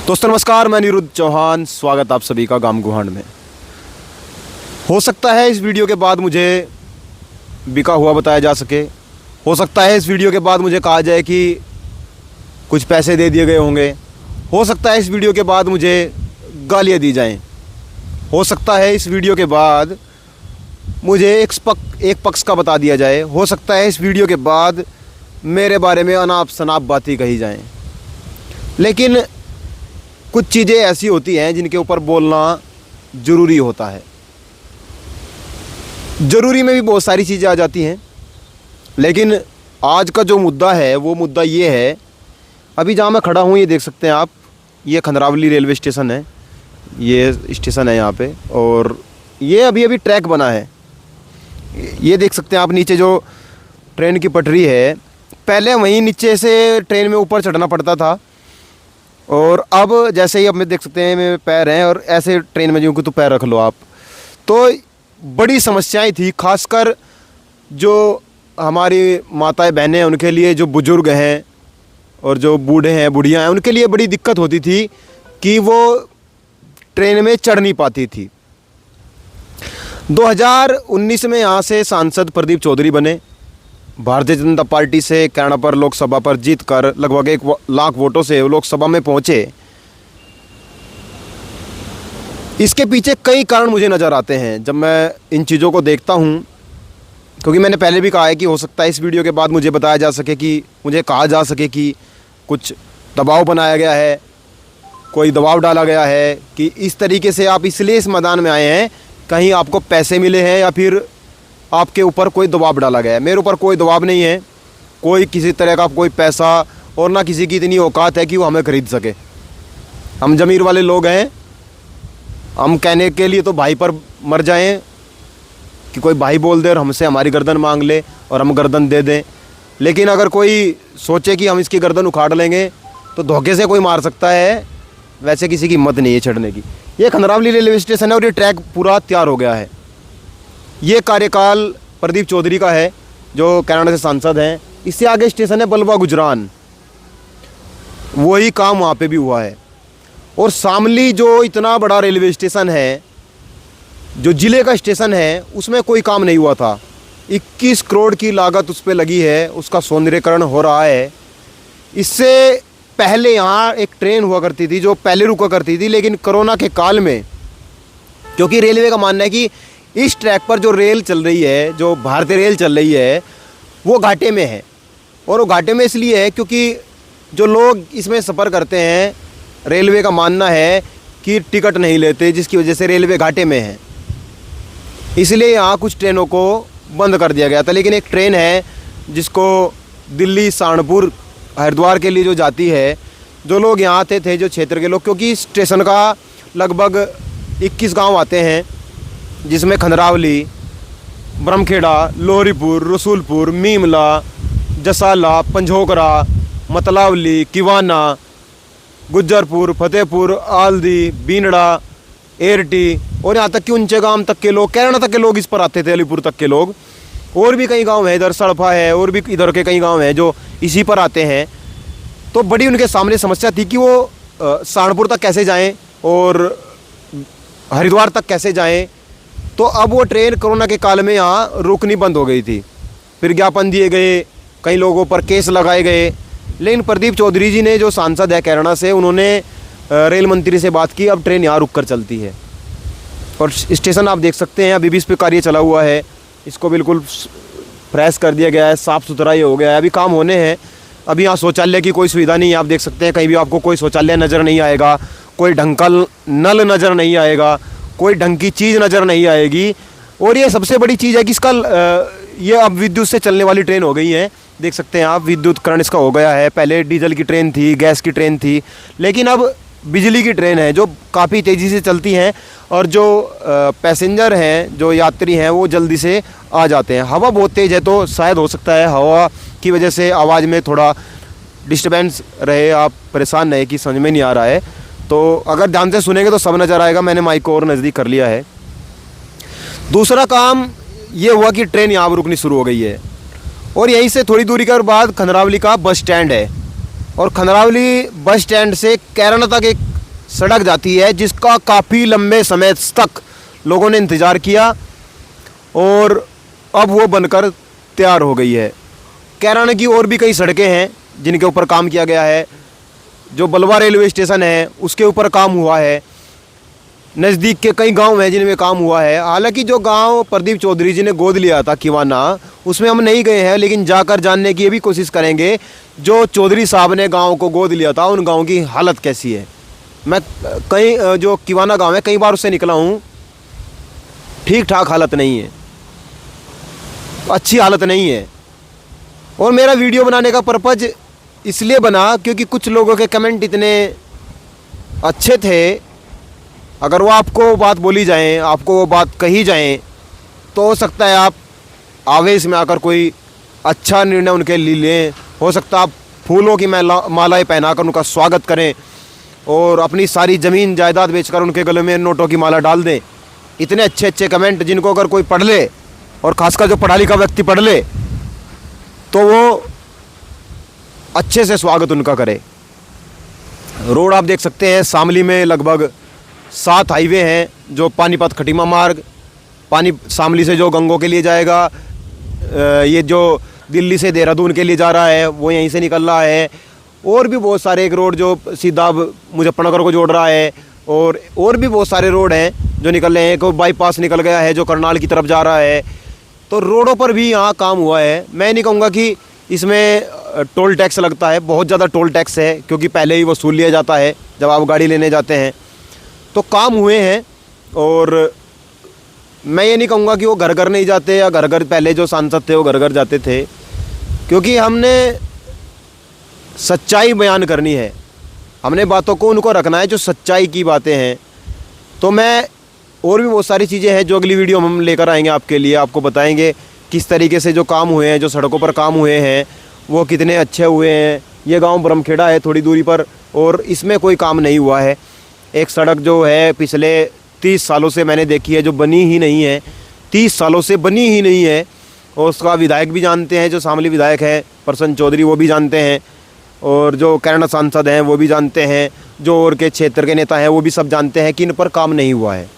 दोस्तों नमस्कार, मैं निरुद्ध चौहान। स्वागत आप सभी का गाम गुहांड में। हो सकता है इस वीडियो के बाद मुझे बिका हुआ बताया जा सके। हो सकता है इस वीडियो के बाद मुझे कहा जाए कि कुछ पैसे दे दिए गए होंगे। हो सकता है इस वीडियो के बाद मुझे गालियाँ दी जाएं। हो सकता है इस वीडियो के बाद मुझे एक पक्ष का बता दिया जाए। हो सकता है इस वीडियो के बाद मेरे बारे में अनाप शनाप बातें कही जाएं। लेकिन कुछ चीज़ें ऐसी होती हैं जिनके ऊपर बोलना ज़रूरी होता है। ज़रूरी में भी बहुत सारी चीज़ें आ जाती हैं, लेकिन आज का जो मुद्दा है वो मुद्दा ये है। अभी जहाँ मैं खड़ा हूँ ये देख सकते हैं आप, ये खंदरावली रेलवे स्टेशन है। ये स्टेशन है यहाँ पे, और ये अभी अभी ट्रैक बना है। ये देख सकते हैं आप, नीचे जो ट्रेन की पटरी है, पहले वहीं नीचे से ट्रेन में ऊपर चढ़ना पड़ता था, और अब जैसे ही अब मैं देख सकते हैं मेरे पैर हैं, और ऐसे ट्रेन में जो तो पैर रख लो आप। तो बड़ी समस्याएं थी, खासकर जो हमारी माताएं बहनें हैं उनके लिए, जो बुज़ुर्ग हैं और जो बूढ़े हैं बुढ़ियाँ हैं, उनके लिए बड़ी दिक्कत होती थी कि वो ट्रेन में चढ़ नहीं पाती थी। 2019 में यहाँ से सांसद प्रदीप चौधरी बने। भारतीय जनता पार्टी से कैरणापर लोकसभा पर जीतकर लगभग 1 लाख वोटों से लोकसभा में पहुंचे। इसके पीछे कई कारण मुझे नज़र आते हैं जब मैं इन चीज़ों को देखता हूं, क्योंकि मैंने पहले भी कहा है कि हो सकता है इस वीडियो के बाद मुझे बताया जा सके कि मुझे कहा जा सके कि कुछ दबाव बनाया गया है, कोई दबाव डाला गया है कि इस तरीके से आप इसलिए इस मैदान में आए हैं, कहीं आपको पैसे मिले हैं या फिर आपके ऊपर कोई दबाव डाला गया है। मेरे ऊपर कोई दबाव नहीं है, कोई किसी तरह का कोई पैसा, और ना किसी की इतनी औकात है कि वो हमें ख़रीद सके। हम ज़मीर वाले लोग हैं। हम कहने के लिए तो भाई पर मर जाएं कि कोई भाई बोल दे और हमसे हमारी गर्दन मांग ले और हम गर्दन दे दें। लेकिन अगर कोई सोचे कि हम इसकी गर्दन उखाड़ लेंगे तो धोखे से कोई मार सकता है। वैसे किसी की हिम्मत नहीं है चढ़ने की। ये खंदरावली रेलवे स्टेशन है और ये ट्रैक पूरा तैयार हो गया है। ये कार्यकाल प्रदीप चौधरी का है जो कैराना से सांसद हैं। इससे आगे स्टेशन है बलवा गुजरान, वही काम वहाँ पे भी हुआ है। और शामली जो इतना बड़ा रेलवे स्टेशन है, जो ज़िले का स्टेशन है, उसमें कोई काम नहीं हुआ था। 21 करोड़ की लागत उस पर लगी है, उसका सौंदर्यीकरण हो रहा है। इससे पहले यहाँ एक ट्रेन हुआ करती थी जो पहले रुका करती थी, लेकिन कोरोना के काल में, क्योंकि रेलवे का मानना है कि इस ट्रैक पर जो रेल चल रही है, जो भारतीय रेल चल रही है, वो घाटे में है। और वो घाटे में इसलिए है क्योंकि जो लोग इसमें सफ़र करते हैं, रेलवे का मानना है कि टिकट नहीं लेते, जिसकी वजह से रेलवे घाटे में है। इसलिए यहाँ कुछ ट्रेनों को बंद कर दिया गया था। लेकिन एक ट्रेन है जिसको दिल्ली सहारनपुर हरिद्वार के लिए जो जाती है, जो लोग यहाँ आते थे, जो क्षेत्र के लोग, क्योंकि स्टेशन का लगभग 21 गाँव आते हैं, जिसमें खंदरावली, ब्रह्मखेड़ा, लोहरीपुर, रसूलपुर, मीमला, जसाला, पंझोकरा, मतलावली, किवाना, गुज्जरपुर, फतेहपुर, आल्दी, बीनड़ा, एरटी, और यहाँ तक कि ऊंचे गांव तक के लोग, कैराना तक के लोग इस पर आते थे, अलीपुर तक के लोग। और भी कई गांव हैं, इधर सड़फा है, और भी इधर के कई गांव हैं जो इसी पर आते हैं। तो बड़ी उनके सामने समस्या थी कि वो सहारनपुर तक कैसे जाएं और हरिद्वार तक कैसे जाएं। तो अब वो ट्रेन कोरोना के काल में यहाँ रुकनी बंद हो गई थी। फिर ज्ञापन दिए गए, कई लोगों पर केस लगाए गए। लेकिन प्रदीप चौधरी जी ने, जो सांसद है कैराना से, उन्होंने रेल मंत्री से बात की। अब ट्रेन यहाँ रुक कर चलती है। और स्टेशन आप देख सकते हैं, अभी भी इस पर कार्य चला हुआ है। इसको बिल्कुल फ्रेश कर दिया गया है, साफ़ सुथरा ये हो गया है। अभी काम होने हैं। अभी यहाँ शौचालय की कोई सुविधा नहीं है। आप देख सकते हैं, कहीं भी आपको कोई शौचालय नज़र नहीं आएगा, कोई ढंग का नल नज़र नहीं आएगा, कोई ढंग की चीज़ नज़र नहीं आएगी। और ये सबसे बड़ी चीज़ है कि इसका ये अब विद्युत से चलने वाली ट्रेन हो गई है। देख सकते हैं आप, विद्युतकरण इसका हो गया है। पहले डीजल की ट्रेन थी, गैस की ट्रेन थी, लेकिन अब बिजली की ट्रेन है जो काफ़ी तेज़ी से चलती हैं, और जो पैसेंजर हैं, जो यात्री हैं, वो जल्दी से आ जाते हैं। हवा बहुत तेज़ है, तो शायद हो सकता है हवा की वजह से आवाज़ में थोड़ा डिस्टर्बेंस रहे, आप परेशान रहे कि समझ में नहीं आ रहा है। तो अगर ध्यान से सुनेंगे तो सब नज़र आएगा। मैंने माइक को और नज़दीक कर लिया है। दूसरा काम ये हुआ कि ट्रेन यहाँ पर रुकनी शुरू हो गई है, और यहीं से थोड़ी दूरी के बाद खंदरावली का बस स्टैंड है। और खंदरावली बस स्टैंड से कैराना तक एक सड़क जाती है जिसका काफ़ी लंबे समय तक लोगों ने इंतज़ार किया और अब वो बनकर तैयार हो गई है। कैराना की और भी कई सड़कें हैं जिनके ऊपर काम किया गया है। जो बलवा रेलवे स्टेशन है उसके ऊपर काम हुआ है। नज़दीक के कई गांव हैं जिनमें काम हुआ है। हालांकि जो गांव प्रदीप चौधरी जी ने गोद लिया था किवाना, उसमें हम नहीं गए हैं, लेकिन जाकर जानने की भी कोशिश करेंगे जो चौधरी साहब ने गांव को गोद लिया था उन गांव की हालत कैसी है। मैं कई जो किवाना गांव है कई बार उससे निकला हूँ, ठीक ठाक हालत नहीं है, अच्छी हालत नहीं है। और मेरा वीडियो बनाने का पर्पज़ इसलिए बना क्योंकि कुछ लोगों के कमेंट इतने अच्छे थे, अगर वो आपको बात बोली जाए, आपको वो बात कही जाए, तो हो सकता है आप आवेश में आकर कोई अच्छा निर्णय उनके लिए लें। हो सकता है आप फूलों की मालाएं पहनाकर उनका स्वागत करें और अपनी सारी ज़मीन जायदाद बेचकर उनके गले में नोटों की माला डाल दें। इतने अच्छे अच्छे कमेंट जिनको अगर कोई पढ़ ले, और ख़ासकर जो पढ़ा लिखा व्यक्ति पढ़ ले, तो वो अच्छे से स्वागत उनका करे। रोड आप देख सकते हैं, शामली में लगभग 7 हाईवे हैं। जो पानीपत खटीमा मार्ग, शामली से जो गंगों के लिए जाएगा, ये जो दिल्ली से देहरादून के लिए जा रहा है वो यहीं से निकल रहा है। और भी बहुत सारे एक रोड जो सीधा मुजफ्फरनगर को जोड़ रहा है, और भी बहुत सारे रोड हैं जो निकल रहे हैं। एक बाईपास निकल गया है जो करनाल की तरफ जा रहा है। तो रोडों पर भी यहाँ काम हुआ है। मैं नहीं कहूँगा कि इसमें टोल टैक्स लगता है, बहुत ज़्यादा टोल टैक्स है क्योंकि पहले ही वसूल लिया जाता है जब आप गाड़ी लेने जाते हैं। तो काम हुए हैं, और मैं ये नहीं कहूँगा कि वो घर घर नहीं जाते या घर घर, पहले जो सांसद थे वो घर घर जाते थे, क्योंकि हमने सच्चाई बयान करनी है, हमने बातों को उनको रखना है जो सच्चाई की बातें हैं। तो मैं और भी बहुत सारी चीज़ें हैं जो अगली वीडियो में हम लेकर आएंगे आपके लिए, आपको बताएंगे किस तरीके से जो काम हुए हैं, जो सड़कों पर काम हुए हैं वो कितने अच्छे हुए हैं। ये गांव ब्रह्मखेड़ा है थोड़ी दूरी पर, और इसमें कोई काम नहीं हुआ है। एक सड़क जो है पिछले 30 सालों से मैंने देखी है, जो बनी ही नहीं है, 30 सालों से बनी ही नहीं है। और उसका विधायक भी जानते हैं, जो शामली विधायक है प्रसन्न चौधरी, वो भी जानते हैं, और जो कैराना सांसद हैं वो भी जानते हैं, जो और के क्षेत्र के नेता हैं वो भी सब जानते हैं कि इन पर काम नहीं हुआ है।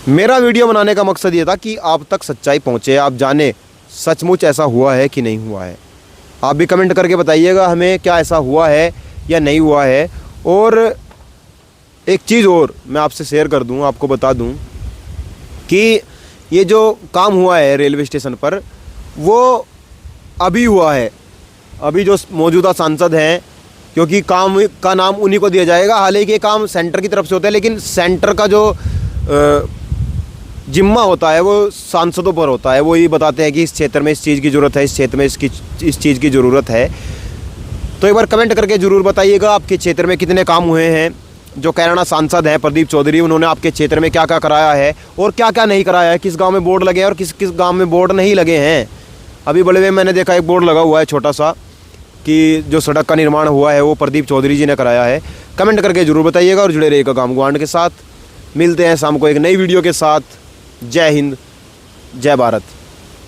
मेरा वीडियो बनाने का मकसद ये था कि आप तक सच्चाई पहुँचे, आप जाने सचमुच ऐसा हुआ है कि नहीं हुआ है। आप भी कमेंट करके बताइएगा हमें क्या ऐसा हुआ है या नहीं हुआ है। और एक चीज़ और मैं आपसे शेयर कर दूं, आपको बता दूं कि ये जो काम हुआ है रेलवे स्टेशन पर वो अभी हुआ है। अभी जो मौजूदा सांसद हैं, क्योंकि काम का नाम उन्हीं को दिया जाएगा, हालांकि ये काम सेंटर की तरफ से होता है, लेकिन सेंटर का जो जिम्मा होता है वो सांसदों पर होता है। वो ये बताते हैं कि इस क्षेत्र में इस चीज़ की ज़रूरत है, इस क्षेत्र में इस चीज़ की ज़रूरत है। तो एक बार कमेंट करके ज़रूर बताइएगा आपके क्षेत्र में कितने काम हुए हैं। जो कैराना सांसद हैं प्रदीप चौधरी, उन्होंने आपके क्षेत्र में क्या क्या कराया है और क्या क्या नहीं कराया है, किस गांव में बोर्ड लगे हैं और किस किस गांव में बोर्ड नहीं लगे हैं। अभी बड़े में मैंने देखा एक बोर्ड लगा हुआ है छोटा सा, कि जो सड़क का निर्माण हुआ है वो प्रदीप चौधरी जी ने कराया है। कमेंट करके ज़रूर बताइएगा और जुड़े रहिएगा काम गुआंड के साथ। मिलते हैं शाम को एक नई वीडियो के साथ। जय हिंद, जय भारत।